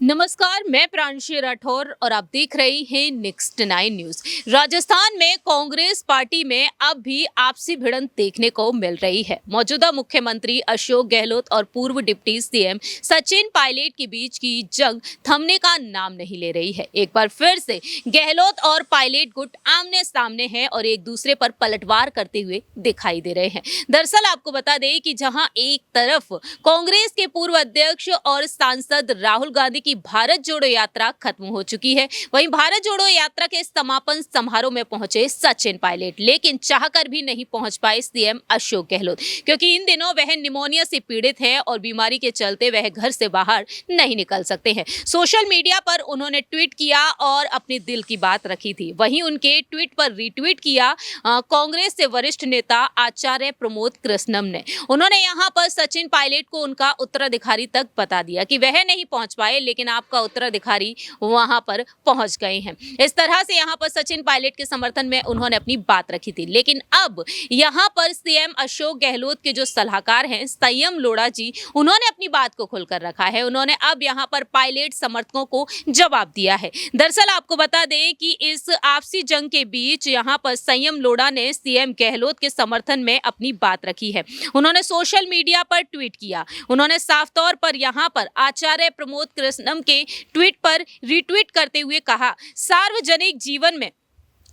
नमस्कार, मैं प्रांशी राठौर और आप देख रहे हैं नेक्स्ट 9 न्यूज। राजस्थान में कांग्रेस पार्टी में अब भी आपसी भिड़ंत देखने को मिल रही है। मौजूदा मुख्यमंत्री अशोक गहलोत और पूर्व डिप्टी सीएम सचिन पायलट के बीच की जंग थमने का नाम नहीं ले रही है। एक बार फिर से गहलोत और पायलट गुट आमने सामने हैं और एक दूसरे पर पलटवार करते हुए दिखाई दे रहे हैं। दरअसल आपको बता दें कि जहां एक तरफ कांग्रेस के पूर्व अध्यक्ष और सांसद राहुल गांधी की भारत जोड़ो यात्रा खत्म हो चुकी है, वहीं भारत जोड़ो यात्रा के समापन समारोह में पहुंचे सचिन पायलट, लेकिन चाहकर भी नहीं पहुंच पाए सीएम अशोक गहलोत, क्योंकि इन दिनों वह निमोनिया से पीड़ित हैं और बीमारी के चलते वह घर से बाहर नहीं निकल सकते हैं। सोशल मीडिया पर उन्होंने ट्वीट किया और अपने दिल की बात रखी थी। वहीं उनके ट्वीट पर रीट्वीट किया कांग्रेस से वरिष्ठ नेता आचार्य प्रमोद कृष्णम ने। उन्होंने यहां पर सचिन पायलट को उनका उत्तराधिकारी तक बता दिया कि वह नहीं पहुंच पाए, लेकिन आपका उत्तराधिकारी वहां पर पहुंच गए हैं। इस तरह से यहां पर सचिन पायलट के समर्थन में उन्होंने अपनी बात रखी थी। लेकिन अब यहां पर सीएम अशोक गहलोत के जो सलाहकार हैं संयम लोढ़ा जी, उन्होंने अपनी बात को खुलकर रखा है। उन्होंने अब यहां पर पायलट समर्थकों को जवाब दिया है। दरअसल आपको बता दें कि इस आपसी जंग के बीच यहां पर संयम लोढ़ा ने सीएम गहलोत के समर्थन में अपनी बात रखी है। उन्होंने सोशल मीडिया पर ट्वीट किया। उन्होंने साफ तौर पर यहां पर आचार्य प्रमोद कृष्णम के ट्वीट पर रीट्वीट करते हुए कहा, सार्वजनिक जीवन में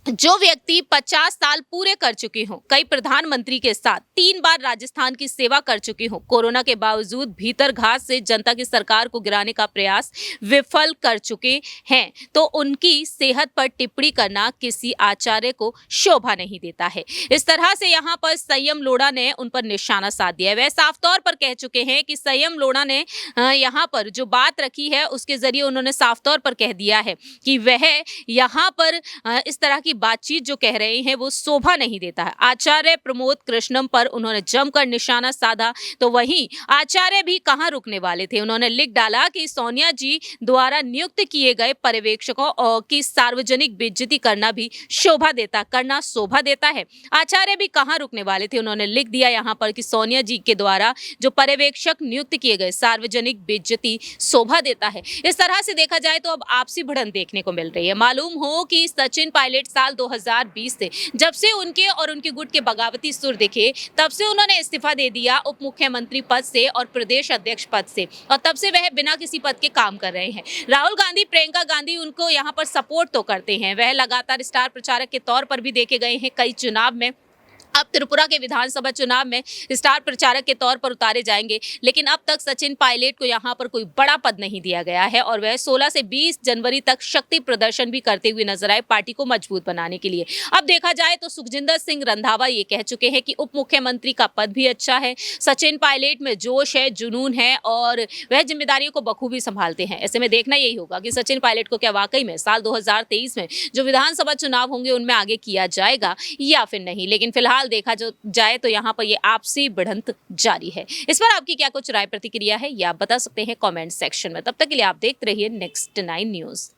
जो व्यक्ति 50 साल पूरे कर चुके हों, कई प्रधानमंत्री के साथ 3 बार राजस्थान की सेवा कर चुके हों, कोरोना के बावजूद भीतर घात से जनता की सरकार को गिराने का प्रयास विफल कर चुके हैं, तो उनकी सेहत पर टिप्पणी करना किसी आचार्य को शोभा नहीं देता है। इस तरह से यहाँ पर संयम लोढ़ा ने उन पर निशाना साध दिया है। वह साफ तौर पर कह चुके हैं कि संयम लोढ़ा ने यहाँ पर जो बात रखी है उसके जरिए उन्होंने साफ तौर पर कह दिया है कि वह यहाँ पर इस तरह की बातचीत जो कह रहे हैं वो शोभा नहीं देता है। आचार्य प्रमोद कृष्णम पर उन्होंने जमकर निशाना साधा, तो वहीं आचार्य भी कहां रुकने वाले थे। उन्होंने लिख डाला कि सोनिया जी द्वारा नियुक्त किए गए पर्यवेक्षकों की सार्वजनिक बेइज्जती करना शोभा देता है। आचार्य भी कहां रुकने वाले थे। उन्होंने लिख दिया यहां पर कि सोनिया जी के द्वारा जो पर्यवेक्षक नियुक्त किए गए सार्वजनिक बेइज्जती शोभा देता है। इस तरह से देखा जाए तो अब आपसी भिड़ंत देखने को मिल रही है। मालूम हो कि सचिन पायलट साल 2020 से जब से उनके और उनके गुट के बगावती सुर दिखे, तब से उन्होंने इस्तीफा दे दिया उप मुख्यमंत्री पद से और प्रदेश अध्यक्ष पद से, और तब से वह बिना किसी पद के काम कर रहे हैं। राहुल गांधी, प्रियंका गांधी उनको यहाँ पर सपोर्ट तो करते हैं। वह लगातार स्टार प्रचारक के तौर पर भी देखे गए हैं कई चुनाव में। अब त्रिपुरा के विधानसभा चुनाव में स्टार प्रचारक के तौर पर उतारे जाएंगे, लेकिन अब तक सचिन पायलट को यहां पर कोई बड़ा पद नहीं दिया गया है और वह 16 से 20 जनवरी तक शक्ति प्रदर्शन भी करते हुए नजर आए पार्टी को मजबूत बनाने के लिए। अब देखा जाए तो सुखजिंदर सिंह रंधावा ये कह चुके हैं कि उप मुख्यमंत्री का पद भी अच्छा है, सचिन पायलट में जोश है, जुनून है और वह जिम्मेदारियों को बखूबी संभालते हैं। ऐसे में देखना यही होगा कि सचिन पायलट को क्या वाकई में साल 2023 में जो विधानसभा चुनाव होंगे उनमें आगे किया जाएगा या फिर नहीं। लेकिन फिलहाल देखा जो जाए तो यहाँ पर ये आपसी भिड़ंत जारी है। इस पर आपकी क्या कुछ राय प्रतिक्रिया है, या आप बता सकते हैं कमेंट सेक्शन में। तब तक के लिए आप देखते रहिए नेक्स्ट 9 न्यूज।